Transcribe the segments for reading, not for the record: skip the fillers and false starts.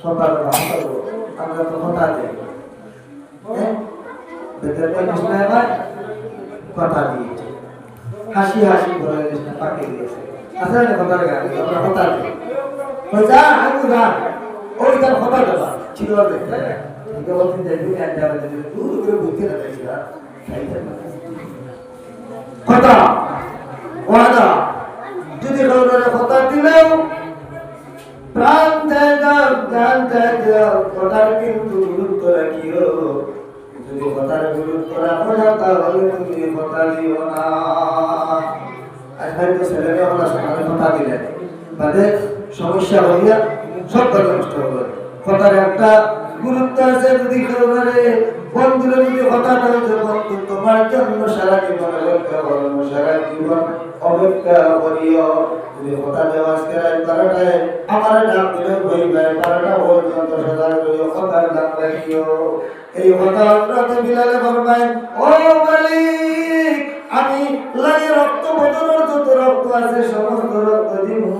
সকালবেলা আমরা তো কথা দিই, কথা দিয়েছে হাসি হাসি করে পাকে দিয়েছে। আসলে কথার গাড়ি আমরা কথা দিই ওই যা আমি যা ওই তার কথা দেবা ছিল দেখতে বলছেন যে কথা ওয়াদা যদি কাউকে কথা দিলেও প্রাণ ত্যাগ জান ত্যাগ কথার কিন্তু গুরুত্ব রাখিও। যদি কথার গুরুত্ব রাখো না তাহলে তুমি কথা দিও না। আজ হয়তো ছেলেরা আমরা সকালে কথা দিলেন বাদে সমস্যা হইয়া সব কথা নষ্ট হবে। কথার একটা গুরুত্ব আছে। যদি কেউ বন্ধুরা যদি কথা দেয় যে বন্ধু তোমার জন্য সারা জীবন অপেক্ষা করো, সারা জীবন অপেক্ষা করিও। যদি কথা দেওয়া আজকে রাত 12টায় আমার ডাক দিলে হইবে 12টা পর্যন্ত সদা করিও, কথার দাম রাখিও। এই কথা রাতে বিলালে ফরমায়, ও মালিক আমি লাগে রক্ত বদলের যত রক্ত আছে সমস্ত রক্ত দিমু,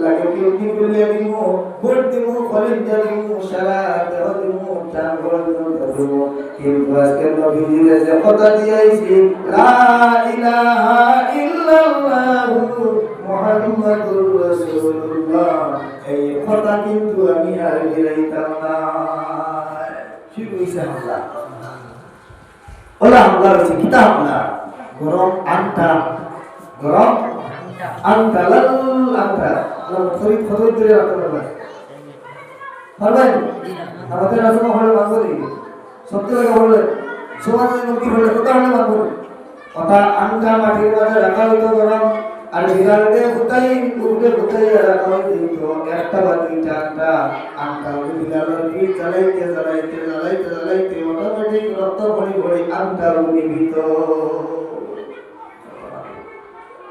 লাগে কিডনি ফুলিয়ে দিমু, ভোট দিমু, কলিজা দিমু, সারা দেহ দিমু, চান পর্যন্ত দিমু। কিন্তু আজকে নবীজিরে যে কথা দিয়েছি লা ইলাহা ইল্লাল্লাহু মুহাম্মাদুর রাসূলুল্লাহ, এই কথা কিন্তু আমি আর গিরাইতাম না। শুরু হইছে হামলা, ওলা হামলা হয়েছে কিতাব হামলা। গরম আনটা গরম আনটা লাল আনটা শরীর খতর করে রাখতে পারবেন পারবেন। আমাদের রাসূল হলে মানবি সত্যি কথা বললে সমাজে মুক্তি হলে কথা হলে মানব। কথা আনটা মাটির মাঝে রাখা হইতো গরম, আর বিড়ালকে কোথায় উঠে কোথায় রাখা হইতো একটা বা দুইটা আনটা। আনটা বিড়ালের পিঠ জ্বালাইতে জ্বালাইতে জ্বালাইতে জ্বালাইতে অটোমেটিক রক্ত ভরি ভরি আনটা নিভিত।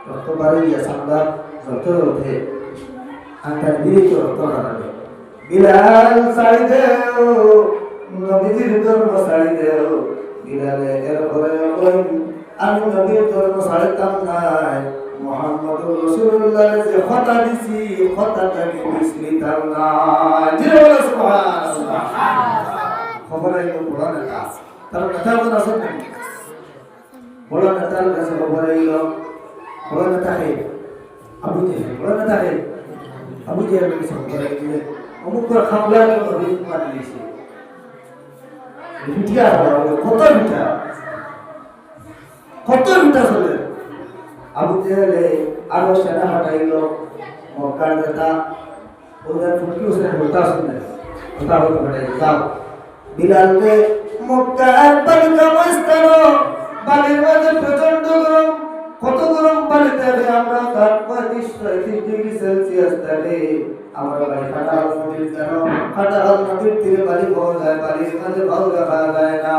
রক্ত বাড়িয়া সামলা রক্ত ওঠে, আনটা নিভিত রক্ত বাড়াবে। বিলাল ছাড়ি দেও নবীজির ধর্ম ছাড়ি দেও। বিলালে এরপরে আমি নবীর ধর্ম ছাড়িতাম নাই, মুহাম্মদুর রাসূলুল্লাহ যে কথা দিছি কথাটাকে মিশলিতাম না। জিরে বলো সুবহানাল্লাহ। খবর আইলো বড় নেতা, তার কথা বলা সত্য বড় নেতার কাছে খবর আইলো। বড় নেতা হে আবু জেহেল, বড় নেতা হে আবু জেহেল কাছে খবর আইলো অমুক করে খামলা নবী মার দিয়েছে। পিঠিয়া কত পিঠা কত পিঠা চলে। আবু জেহেলে আরো সেনা হটাইল মক্কার নেতা ওদের ফুটকি হোসেন হতা শুনে হতা হতে হটাই যাও বিলালকে মক্কার বালিকা মস্তান বালির মাঝে প্রচন্ড গরম। কত গরম পানিতে আমরা 35 ডিগ্রি সেলসিয়াস থাকে। আমরা বাড়ি খাটাল নদীর কারণ খাটাল নদীর তীরে বাড়ি পাওয়া যায়, বাড়ির মাঝে ভালো রাখা যায় না।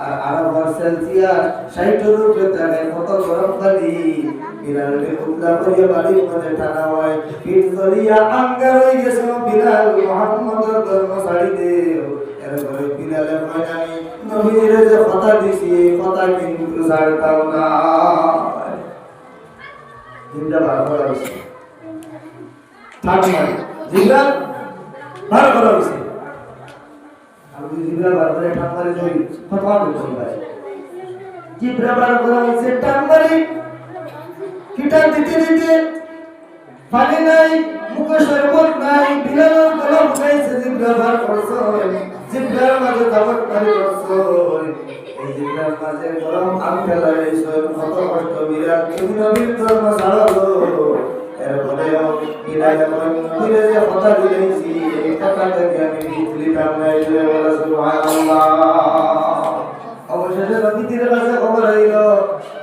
আর 18 সেলসিয়াস 60 উপরে থাকে। কত গরম পানি বিলালকে উতলা করিয়া বাড়ির মাঝে টানা হয়। পিঠ ধরিয়া আঙ্গার হয়ে গেছে বিলাল মুহাম্মদের ধর্ম ছাড়ি দেও। এরপরে বিলালে কয় আমি নবীজির যে কথা দিছি কথা কিন্তু ছাড়তাম না। জিন্দা বার করা হয়েছে জিন্দা বার করা হয়েছে। আমি জিন্দা বার করে ঠান্ডারে যাই ফটোয়া করছি ভাই। জিন্দা বার করা হয়েছে ঠান্ডারে কিটা দিতে দিতে পানি নাই, মুখে শরবত নাই, বিলালের গলা উঠাইছে। জিন্দা বার করছো, জিন্দার মাঝে দাবত পানি করছো। এই জিন্দার মাঝে গরম আম ফেলাইছো। কত কষ্ট বিরাট তুমি নবীর ধর্ম ছাড়ালো। এরপরেও বিলালে নবীর যে কথা দিয়েছি এই কথা থেকে আমি বিচলিতাম নাই। বলে সুবহানাল্লাহ। অবশেষে নবীর কাছে খবর আইল,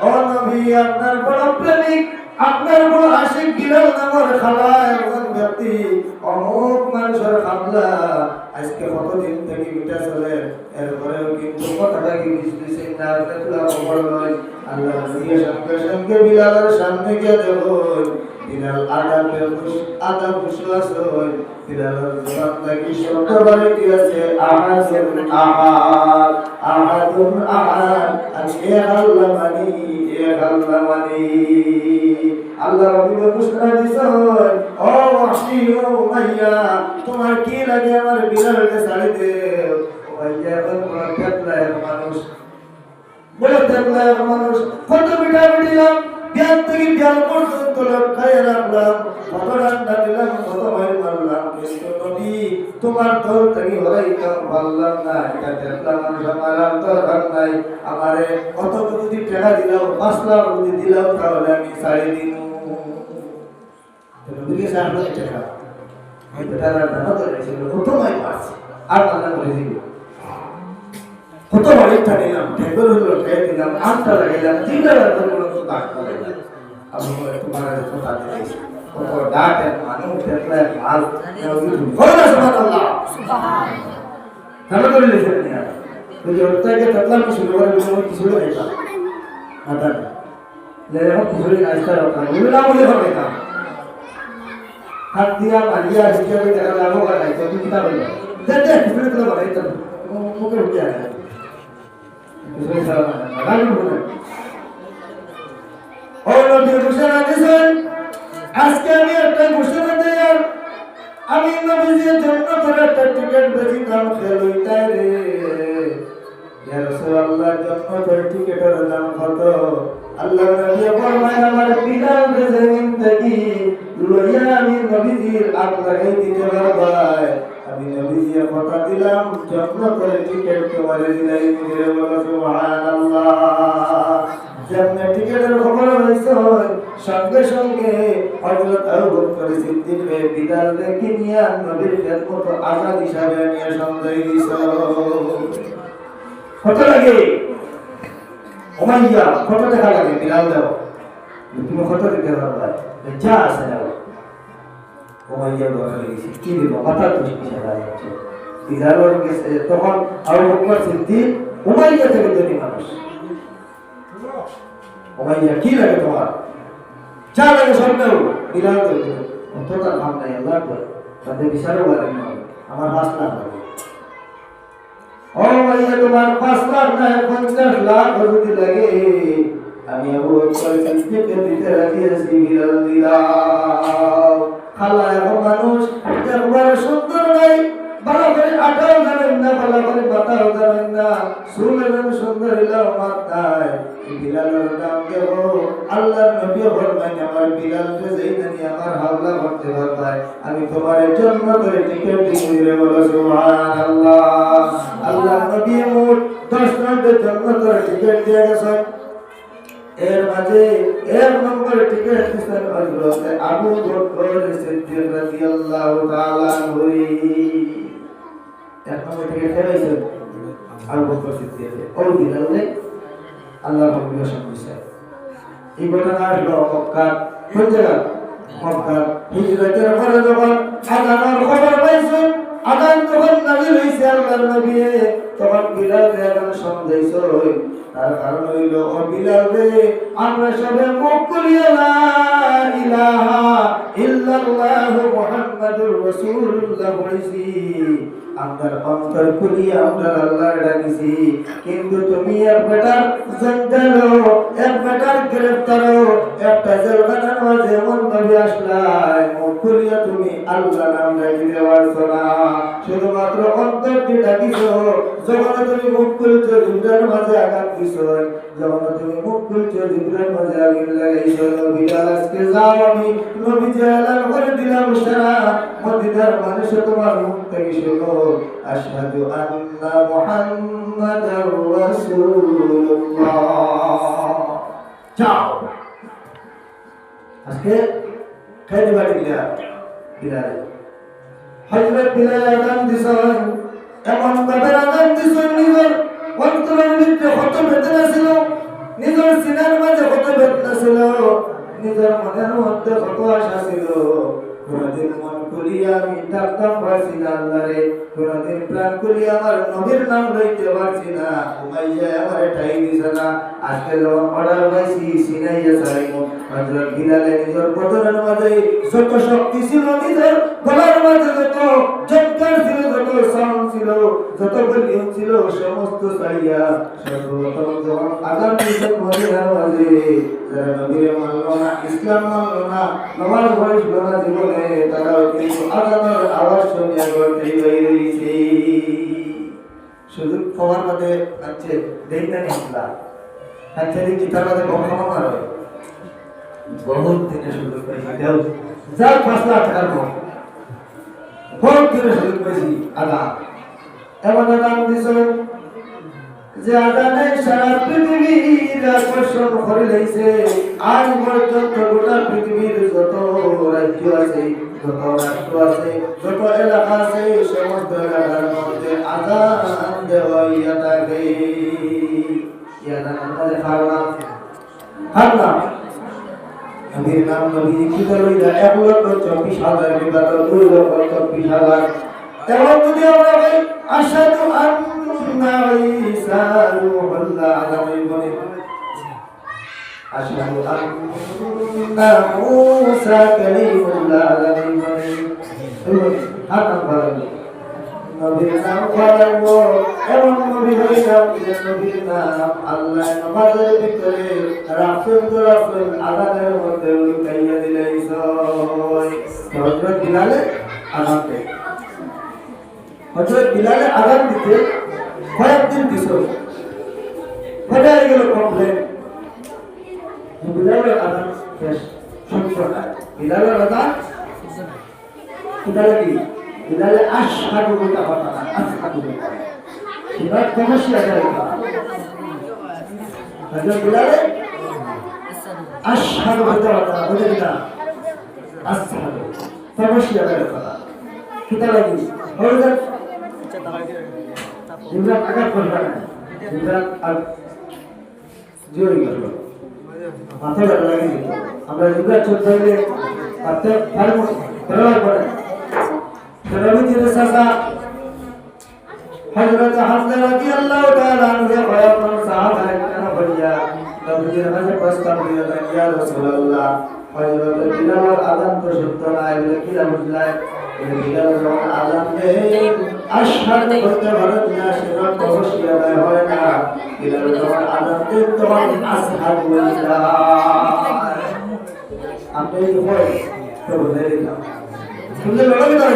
ও নবী আপনার বড় প্রেমিক আপনার বড় আশিক বিলাল নামের খালা একজন ব্যক্তি অমুক মানুষের খাবলা আজকে কতদিন থেকে মিটা চলে। এরপরেও কিন্তু কথাটা কি বুঝতেছে না। আপনারা খবর নয় আল্লাহ নবী সঙ্গে সঙ্গে বিলালের সামনে গিয়ে দেখো বিলাল আদা বিশ্বাস হয়। বিলালের জবান থেকে শব্দবারে কি আছে আহাদুন আহাদ আহাদুন আহাদ। আজকে আল্লাহ মানি আল্লাহ রাব্বুল ঘোষণা দিছেন, ও ওয়াহশী ও উমাইয়া, তোমার কি লাগে আমার বিলালকে ছাড়ি দেও। উমাইয়া এখন বড় পেটলার মানুষ, বড় পেটলার মানুষ, কত পিঠা পিটিলাম, জ্ঞান থেকে জ্ঞান পর্যন্ত লটকায় রাখলাম, কত ডান্ডা দিলাম, কত মাইল মারলাম, কিন্তু নবী তোমার দল থেকে হরাইতাম পারলাম না। এটা দেখলাম মানুষ আমার আর দরকার নাই, আমারে কত যদি টাকা দিলাম, 5 লাখ যদি দিলাম, তাহলে আমি ছাড়ি দিন। নবীকে সাহায্য টাকা হয়তো তারা দানা ধরেছিল, কত মাইল মারছে আর আল্লাহ বলে দিল, কত বাড়িটা নিলাম, ঠেকর হলো ঠেক দিলাম, আটটা লাগাইলাম, 3 টাকার পর্যন্ত কাজ করাইলাম। আমি তোমার কথা দিয়েছি, কত ডাকের মানুষ দেখলে মাল সুবহানাল্লাহ ভালো করে লিখে নিয়ে ওই যে ওটাকে তাকলাম শুরু করে কিছু হইতা আটা লে এখন কিছু নাস্তা রাখা বলে না বলে হবে না হাত দিয়া পালিয়া হিসাবে দেখা লাগো গায় তো তুমি কিতা বলবে দেখে কিছু তো বলাই তো মুখে উঠে আসে কিছু সারা না গান বলে ও নবী ঘোষণা দিয়েছেন, আজকে আমি একটা ঘোষণা দেই, আমি নবীজির জন্য তোর একটা টিকিট বেশি দাম খেলইতাই রে। ইয়া রাসূলুল্লাহ, জন্য তোর টিকিটের দাম কত? আল্লাহ নবী ফরমায়, আমার বিলাল রে জমিন থেকে লইয়া আমি নবীজির আগ লাগাই দিতে পারবাই। আমি নবীজির কথা দিলাম, জন্য তোর টিকিট তোমার দিলাই দিলে, বলো সুবহানাল্লাহ। যেমন টিকিটের খবর হয়েছে, সঙ্গে সঙ্গে হযরত আবু বকর সিদ্দিক বিলালকে নিয়ে নবীর খেদমত আজাদ হিসাবে নিয়ে সঞ্জয় দিয়েছে। কত লাগে উমাইয়া, কত টাকা লাগে বিলাল দাও, তুমি কত দিতে পারবা, যা আছে দাও। উমাইয়া দরকার লেগেছে, কি দিব, হঠাৎ টাকা যাচ্ছে বিলালের কাছে। তখন আবু বকর সিদ্দিক উমাইয়া থেকে ধনী মানুষ, উমাইয়া কি লাগে তোমার, যা লাগে সব দাও, বিলাল দেবে, অতটা দাম নাই, আল্লাহ করে তাদের বিচারও লাগে না, আমার 5 লাখ লাগে। ও ভাইয়া, তোমার 5 লাখ না 50 লাখ যদি লাগে, আমি আবু বকর সিদ্দিককে দিতে রাজি আছি, বিলাল দিলাম। খালা এখন মানুষ একবারে সুন্দর নাই, ভালো করে আটাও জানেন না, ভালো করে মাথাও জানেন না, চুলের সুন্দর হইলেও মাথায় বিলালের নাম দেব। আল্লাহর নবী ফরমায়, আমার বিলালকে যেইখানে আমার হাওলা করতে পারবে, আমি তোমার জন্য করে টিকিট দিয়ে বলো সুবহানাল্লাহ। আল্লাহর নবী মোট 10 জনের জন্য করে টিকিট দিয়ে গেছেন। এর মাঝে 1 নম্বর টিকিট দিয়েছেন হযরত আবু বকর সিদ্দিক রাদিয়াল্লাহু তাআলা আনহু। 1 নম্বর টিকিট দিয়েছেন আবু বকর সিদ্দিক, ও বিলাল আল্লাহ নবীর সঙ্গে। এই ঘটনা হলো মক্কার কোন জায়গা, মক্কার হিজরতের পরে যখন আযানের খবর পাইছেন, আযান যখন নাযিল হইছে আল্লাহর নবী, তখন বিলাল এখন সন্দেহ হই, তার কারণ হইল, ও বিলাল রে, আমরা সবে মুখ খুলিয়া লা ইলাহা ইল্লাল্লাহ মুহাম্মাদুর রাসূলুল্লাহ বলেছি, আমরা অন্তর খুলিয়া আমরা আল্লাহর ডাকিছি, কিন্তু তুমি এক বেটার জঞ্জালো, এক বেটার গ্রেফতারো, একটা জেলখানার মাঝে এমন ভাবে আসলাই, মুখ খুলিয়া তুমি আল্লাহ নাম ডাকিতে পারছো না, শুধুমাত্র অন্তরটি ডাকিছো। যখন তুমি মুখ খুলছো, জিব্রাইল মাঝে আঘাত দিছো, যখন তুমি মুখ খুলছো, জিব্রাইল মাঝে আঘাত লাগাইছো। বিলাল, আজকে যাও, আমি নবীজি এলান করে দিলাম, সারা মদিনার মানুষ তোমার মুখ থেকে শুনো, আশহাদু আন্না মুহাম্মাদার রাসূলুল্লাহ। যাও, আজকে খাইতে বাড়ি বিলাল হযরত বিলাল আযান দিছেন, এমন ভাবে আযান দিছেন, নিজের অন্তরের ভিতরে কত বেদনা ছিল, নিজের সিনার মাঝে কত বেদনা ছিল, নিজের মনের মধ্যে কত আশা ছিল। কোনদিন মন খুলিয়া আমি ডাকতাম পারছি না আল্লাহরে, কোনদিন প্রাণ খুলিয়া আমার নবীর নাম লইতে পারছি না, উমাইয়া আমার ঠাই দিছে না। আজকে যখন অর্ডার পাইছি, সিনাইয়া ছাড়িব, হযরত বিলালে নিজের বদনের মাঝে যত শক্তি ছিল, নিজের গলার মাঝে যত ঝঙ্কার ছিল, যত সাউন্ড ছিল, যত ভলিউম ছিল, সমস্ত ছাড়িয়া সর্বপ্রথম যখন আযান দিতেন মদিনার মাঝে, যারা নবীর মানল না, ইসলাম মানল না, নামাজ পড়ছিল না জীবনে, তারাও কিন্তু আযানের আওয়াজ শুনিয়া ঘরতেই বাইরে হইছে। সুযোগ পাওয়ার মধ্যে আছে দেইনা নিলা আচ্ছা দেখি তার মধ্যে কখনো মারে বহুত দিনে সুযোগ পাইছি দেও যা 5 লাখ টাকার কম বহুত দিনে সুযোগ পাইছি আদা এমন নাম দিছো যে আদানে সারা পৃথিবীর আকর্ষণ করে লইছে। আজ পর্যন্ত গোটা পৃথিবীর যত রাজ্য আছে, যত রাষ্ট্র আছে, যত এলাকা আছে, সমস্ত এলাকার মধ্যে আযান দেওয়া ইয়া থাকে। ইয়াদান আমাদের খারনা নবীর নাম নবী কি লইলা 1,24,000 বিবাদ 2,24,000। তেমন যদি আমরা ভাই আশহাদু আন্না ঈসা রূহুল্লাহ আলাইহি বলি, আশহাদু আন্না মূসা কালিমুল্লাহ আলাইহি বলি, হাত বাড়াবো নবীর নাম বাড়াবো। এমন নবী হইলাম যে নবীর নাম আল্লাহ নামাজের ভিতরে রাসূল আযানের মধ্যে লুকাইয়া দিলাইছ। হযরত বিলালে আযান দেয়, হযরত বিলালে আযান দিতে কয়েকদিন দিছো, হয়ে গেল কমপ্লেন বিলালের আযান শেষ সম্পূর্ণ। বিলালের আযান কি বিলালে আশহাদু বলতে কথা না, আশহাদু এবার কমার্শিয়াল কথা। হযরত বিলালে আশহাদু বলতে কথা বুঝে না, আশহাদু কমার্শিয়াল কথা কিতা লাগি হযরত জিবরাত আঘাত করবে না, জিবরাত আর জোরে গেল মাথা লাগি। আমরা জিবরাত চোখ ধরলে করতে পারবো পরে নবী জির সাসা হযরত হামজা রাদিয়াল্লাহু তাআলা আনহু কয়েকজন সাহাবা কেন বলিয়া নবীর কাছে প্রস্তাব দিলেন, ইয়া রাসূলুল্লাহ হযরত বিলাল আযান তো সত্য না, এগুলো কি বুঝলাই? বিলাল যখন আযান দেয় আশহাদু বলতে ভারত না, সেটা অবশ্যই আদায় হয় না। বিলাল যখন আযান দেয় তখন আশহাদু বলতে আপনি কি হয় তো বলে দিলাম শুনলে লড়াই না।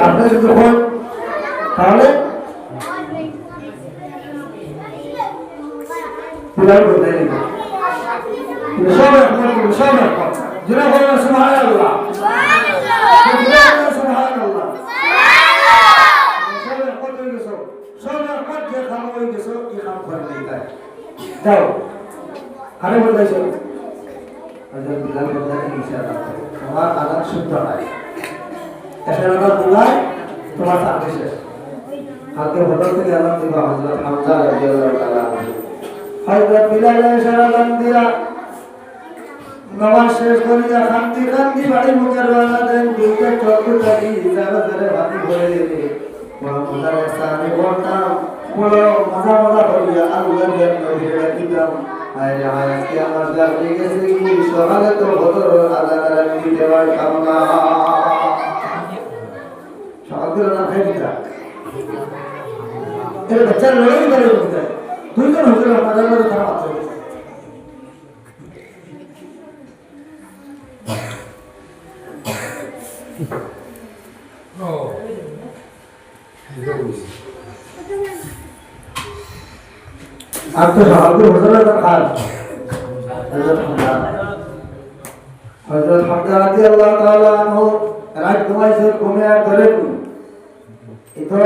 আপনি যদি হন তাহলে পুরাই বলতে যাও আরে বলতেছ তোমার আদান শুদ্ধ হয়, এছাড়া দুলাই তোমার চাকরি শেষ। কালকে হোটেল থেকে আলাম দিবা হযরত হামজা রাদিয়াল্লাহু তাআলা হযরত বিলাল সারাদান দিয়া নামাজ শেষ করিয়া কান্দি কান্দি বাড়ি মুখের বানা দেন, দুইটা চোখ থাকি যারা ধরে ভাতি ভরে বড় মজার সামনে বলতাম, বড় মজা করিয়া আল্লাহর নবীর ডাকিতাম। হায় হায় আজকে আমার লাগি গেছে কি সকালে তো হজর আদান দিতে পারতাম না, সকালে না খাই দিতা এর বাচ্চা লড়াই করে বলতে দুইজন হজর আমাদের মধ্যে তারা আছে। आप तो साहब हजरत खास हजरत हमजा রাদিয়াল্লাহু তাআলা আনহু রাত ঘুমাইছে, ঘুমিয়ে ধরে ইতর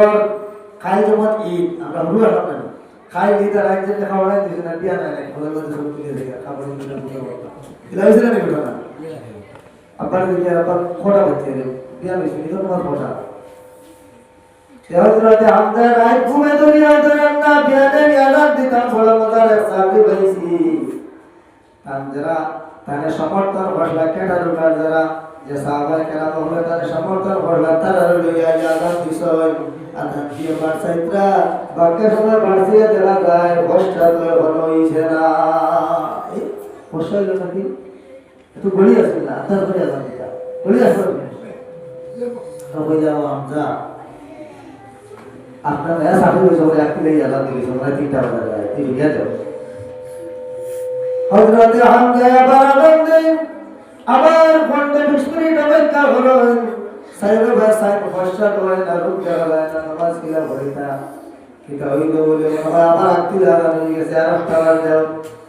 খাই জমাত ঈদ আমরা হলু আসলাম না খাই ঈদ আর এক জায়গায় খাওয়া হয় দিছে না বিয়া নাই হলের মধ্যে সব তুলে দেখে খাবার দিলে বলতে ইলাইছে না নিবে না আপনার দিকে আপনার খোটা হচ্ছে বিয়া হইছে এটা তোমার খোটা। হযরত হামজা রাত ঘুমে দুনিয়া ধরেন না, বিয়ানে ইয়াদাত দিতাম বড় মজার সাহাবী ভাইছি। তারা তানে সমর্থন ভাষা কেডা রূপার যারা যে সাহাবায়ে কেরাম হলে তার সমর্থন করলেন তারা লইয়া আযান দিছয় আযান দিয়ে বারসাইত্রা বাক্য সময় বারসিয়ে দেওয়া যায় বর্ষা তো হলো হইছে না এই বর্ষা হলো নাকি একটু গড়ি আছে না তারপরে আযান দিতা গড়ি আছে তো কই যাও আমজা আপনার নয়া সাথে হইছে বলে একটু লই আযান দিছি আমরা তিনটা বাজে যায় তুই গিয়া যাও হযরত হামজা বারাকাতুল্লাহ আবার ঘন্টা 20 মিনিট অপেক্ষা হলো সাইরে ভাষায় বর্ষা করে না রূপ দেওয়া যায় না নামাজ কিলা পড়িতা কিতা হইল বলে বাবা আমার আত্মীয় আজান হয়ে গেছে আর তারা যাও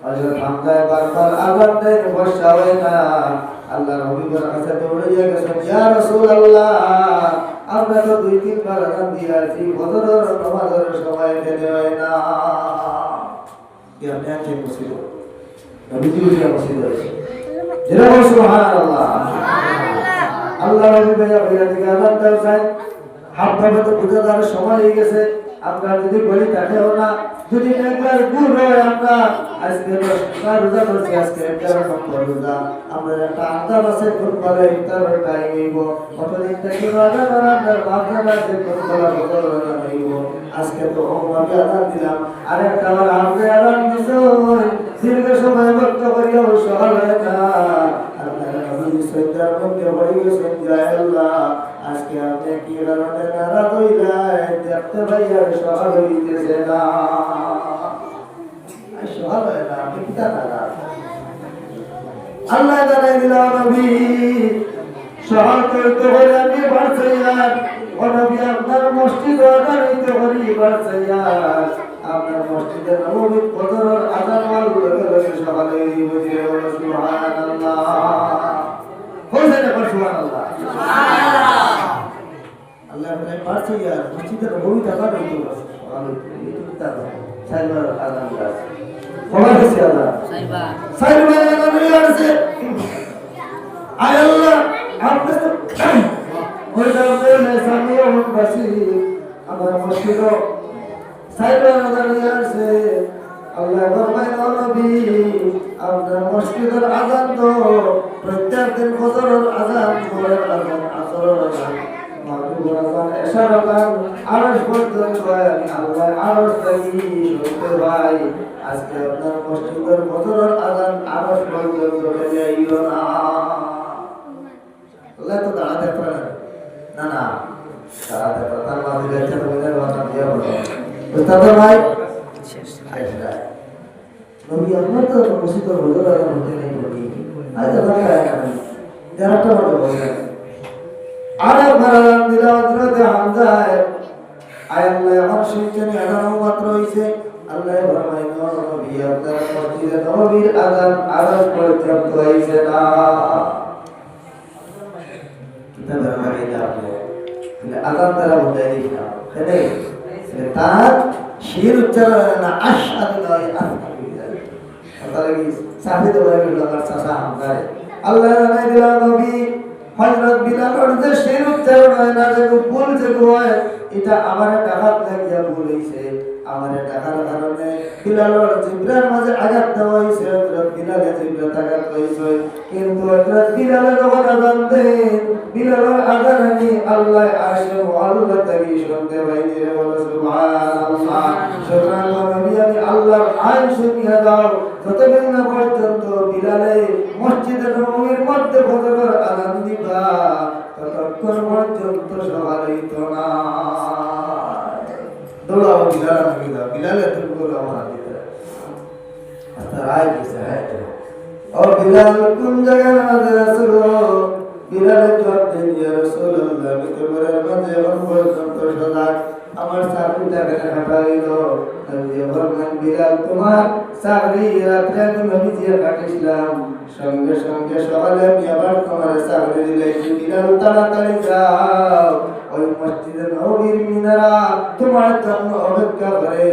হযরত হামজা বারবার আজান দেয় বর্ষা হয় না আল্লাহর হাবিবের কাছে দৌড়ে গেছেন ইয়া রাসূলুল্লাহ আমরা তো 2-3 বার আজান দিয়েছি ফজরের নামাজের সময় দেরি হয় না কি আপনি আছেন মুসিদ নবীজি উঠে মুসিদ হয়েছে যেরকম সুবহানাল্লাহ আল্লাহ নবী ভাইয়া থেকে আজান দাও চাই হাত ভাবে তো বুঝে যাওয়ার সময় হয়ে গেছে আমরা যদি বলি তাকেও না যদি একবার গুণ হয় আমরা আজকে রোজা করছি আজকে 11 নম্বর রোজা আমরা একটা আন্দাজ আছে কোন বলে ইফতার টাইম হইব কতদিন থেকে রোজা করার ভাবনা আছে কোন বলা কত রোজা হইব আজকে তো আমি আজান দিলাম আর একটা আবার আমরা আজান দিছো দীর্ঘ সময় ভক্ত করিয়া সহল হয় না আল্লাহ নবী সৈয়দার মধ্যে হয়ে গেছেন জয় আল্লাহ আজকে আপনি কি কারণে নারাজ হইলেন দেখতে ভাইয়া সহল হইতেছে না সহল হয় না আপনি কি নারাজ আল্লাহ জানাই দিলাম নবী সহল করতে হলে আমি বাড়ছাইয়ার ও নবী আপনার মসজিদ অর্ডার হইতে পারি বাড়ছাইয়ার আপনার মসজিদের নববী ফজরের আযান হওয়ার লগে লগে সকালে বুঝে বলো সুবহানাল্লাহ হইছে না সুবহানাল্লাহ সুবহানাল্লাহ আল্লাহ বলে পারছে यार মসজিদের নববী টাকা দিতে সুবহানাল্লাহ এই তো সাইবার আযান দাস খবর আছে আল্লাহ সাইবার আযান নিয়ে আসে আয় আল্লাহ আপনি তো ওইটা বলে সামিও বাসি আমার মসজিদ সাইবার আযান নিয়ে আসে আল্লাহ ফরমায় নবী আপনার মসজিদের আযান তো প্রত্যেক দিন ফজরের আযান জোহরের আযান আসরের আযান মাগরিবের আযান এশার আযান আরশ পর্যন্ত আমি আল্লাহ আরশ থেকে শুনতে পাই আজকে আপনার মসজিদের ফজরের আযান আরশ পর্যন্ত যাইও না আল্লাহ তো দাঁড়াতে পারে না না দাঁড়াতে পারে তার মাঝে লেখা তোমাদের কথা দিয়ে বলো উস্তাদ ভাই নবী আপনার তো মসজিদের হুজুর আযান হতে নেই বলি আজ আপনারা কেন যারাটা বলে বলেন আরে ভারান দিলা হযরত হামজা আয় আল্লাহ আমার শুনছেন আযান মাত্র হইছে আল্লাহ ফরমায় নবী আপনার মসজিদে নবীর আযান আরশ পর্যন্ত হইছে না কিতাবের মধ্যে আপনি আযান দ্বারা বোঝাই না কেন তার শির উচ্চারণ না আশহাদু লা ইলাহা তাহলে কি সাহিদ বলে লাগার সাসা হামজা আল্লাহ জানাই দিলা নবী হযরত বিলালের যে শির উচ্চারণ হয় না যে ভুল যে হয় এটা আমারে ডাকাত লাগিয়া ভুল হইছে আমারে ডাকার কারণে বিলালের জিব্রার মাঝে আঘাত দেওয়া হইছে হযরত বিলালের জিব্রাত আঘাত হইছে কিন্তু হযরত বিলালের যখন আযান দেন বিলালের আযান আমি আল্লাহ আরশে মুআল্লা থেকে শুনতে পাইছে বলে সুবহানাল্লাহ সুবহান নবী আমি আল্লাহর আইন শুনিয়া দাও যতদিন না পর্যন্ত বিলালে মসজিদে নববীর মধ্যে ফজরের আযান দিবা ততক্ষণ পর্যন্ত সকাল হইতো না দৌড়াও বিলাল নবীরা বিলালে তুমি বলো আমার দিতে আচ্ছা রায় দিছে হ্যাঁ ও বিলাল কোন জায়গায় আমাদের রাসূল বিলালের জবাব দেন ইয়া রাসূলুল্লাহ আমি তোমার মাঝে এখন পর্যন্ত সজাগ আমার চাকরিটাকে হাঁটাইলো নবী বললেন বিলাল তোমার চাকরি রাত্রে আমি নবীজির কাটিছিলাম সঙ্গে সঙ্গে সকালে আমি আবার তোমার চাকরি দিলে বিলাল তাড়াতাড়ি যাও ওই মসজিদে নবীর মিনারা তোমার জন্য অপেক্ষা করে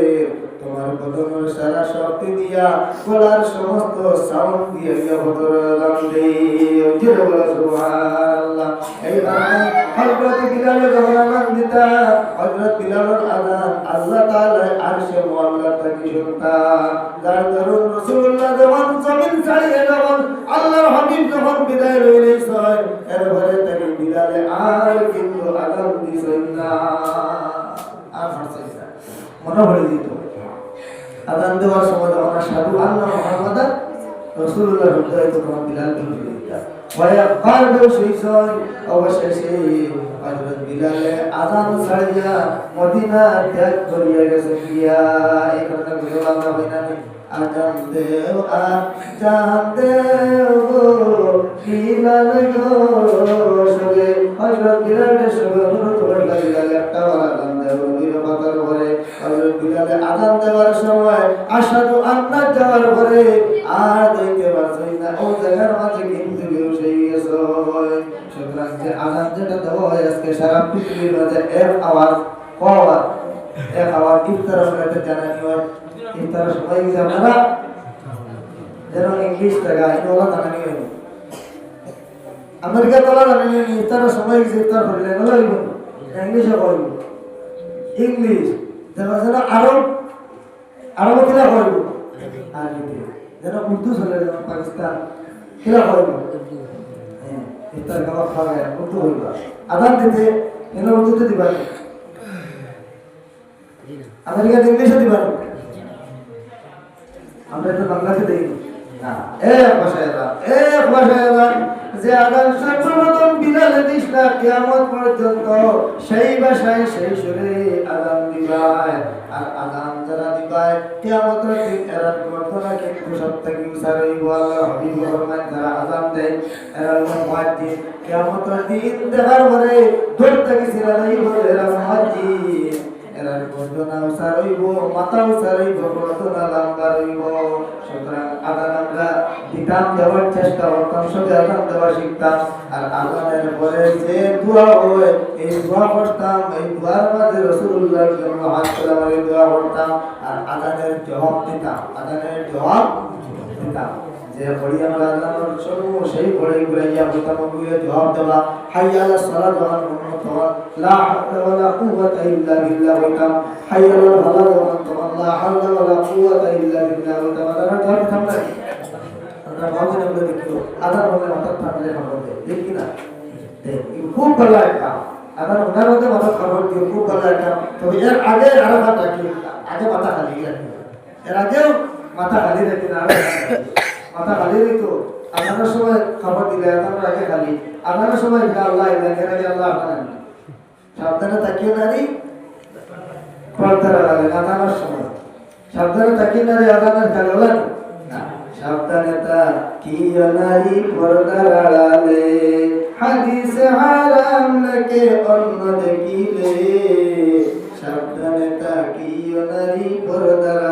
তোমার বদনের সারা শক্তি দিয়া গলার সমস্ত সাউন্ড দিয়ে ফজরের আযান দেই জোরে বলো সুবহানাল্লাহ এই কারণে হযরত বিলালের আযান দিতা হযরত বিলালের আযান আল্লাহ তাআলা আরশে মুআল্লা থেকে শুনতা যার দরুন রাসূলুল্লাহ যখন জমিন ছাড়িয়ে যখন আল্লাহর হাবিব যখন বিদায় লইলেন এর আশহাদু আন্না মুহাম্মাদান রাসূলুল্লাহ হৃদয় তো তোমার বিলাল বিন কয়েকবার বসেছেন অবশেষে হযরত বিলালে আযান ছাড়িয়া মদিনা ত্যাগ করিয়া গেছে গিয়া এই কথা বলে বাবা হইনা আজান দেও গো বিলাল গো সবে হযরত বিলালের সবে অনুরোধ করলেন বিলাল একটা আজান দেও বীর বাতার পরে হযরত বিলালে আজান দেওয়ার সময় আশহাদু আন্না যাওয়ার পরে আর দেখতে পাচ্ছেন না ও জায়গার মাঝে কিন্তু বেহুশ হয়ে গেছে সুতরাং যে আজান যেটা দেওয়া হয় আজকে সারা পৃথিবীর মাঝে এক আওয়াজ কওয়াজ এক আওয়াজ ইফতারের মধ্যে জানানি হয় ইফতারের সময় কি আপনারা যেন ইংলিশ টাকা এগুলো জানানি হয় আমেরিকা তোলা জানেন ইফতারের সময় কি ইফতার করলে এগুলো ইংলিশে কইব ইংলিশ যেন আরব কিলা কইব আরবিতে যেন উর্দু চলে যেমন পাকিস্তান কিলা কইব ইফতার খাওয়া উর্দু হইব আদান দিতে এগুলো উর্দুতে দিবা আমেরিকাতে ইংলিশে দিবা আমরা তো বাংলাতে দেই না এক ভাষায় যে আদান সর্বপ্রথম বিলালে দিস না কিয়ামত পর্যন্ত সেই ভাষায় সেই সুরে আদান দিবায় আর আদান যারা দিবায় কিয়ামতের দিন এরা বর্তমানে কিন্তু সবথেকে উসারই আল্লাহ হাবিব ফরমান যারা আদান দেয় এরা মুয়াজ্জিন কিয়ামতের দিন দেখার পরে ধরতে গেছিল নাই বলে এরা মুয়াজ্জিন এরার বর্ণনা উসার হইব মাথা উসার হইব বর্ণনা লম্বা হইব সুতরাং আদান আমরা দিতাম দেওয়ার চেষ্টা করতাম সবে আদান দেওয়া শিখতাম আর আদানের পরে যে দোয়া হয় এই দোয়া করতাম এই দোয়ার মাঝে রাসূলুল্লাহ সাল্লাল্লাহু আলাইহি ওয়াসাল্লামের দোয়া করতাম আর আদানের জবাব দিতাম যে পড়ি আমরা আল্লাহর সর্ব সেই পড়ে গুলাইয়া বলতাম গুয়ে জবাব দেওয়া হাইয়া আলাস সালাত ওয়া আল লা হাওলা ওয়ালা কুওয়াতা ইল্লা বিল্লাহ বলতাম হাইয়া আলাল ফালাহ ওয়া লা হাওলা ওয়ালা কুওয়াতা ইল্লা বিল্লাহ বলতাম আমরা জবাব দিতাম না আমরা ভাবছি আমরা দেখি আদান বলে মাথা থাকলে হবে দেখি না খুব ভালো একটা আদান ওনার মধ্যে মাথা খবর দিয়ে খুব ভালো একটা তবে এর আগে আরাফাত রাখি আগে মাথা খালি রাখি এর আগেও মাথা খালি রাখি না মাথা খালি রেখো আদানের সময় খবর দিলে আদানের আগে খালি আদানের সময় আল্লাহ এর আগে আল্লাহ আপনার সাবধানে তাকিয়ে নারী পর্দার আগে আদানের সময় সাবধানে তাকিয়ে নারী আদানের খালি হলেন না সাবধানে তাকিয়ে নারী পর্দার আড়ালে হাদিসে হারাম নাকে অন্য দেখিলে সাবধানে তাকিয়ে নারী পর্দার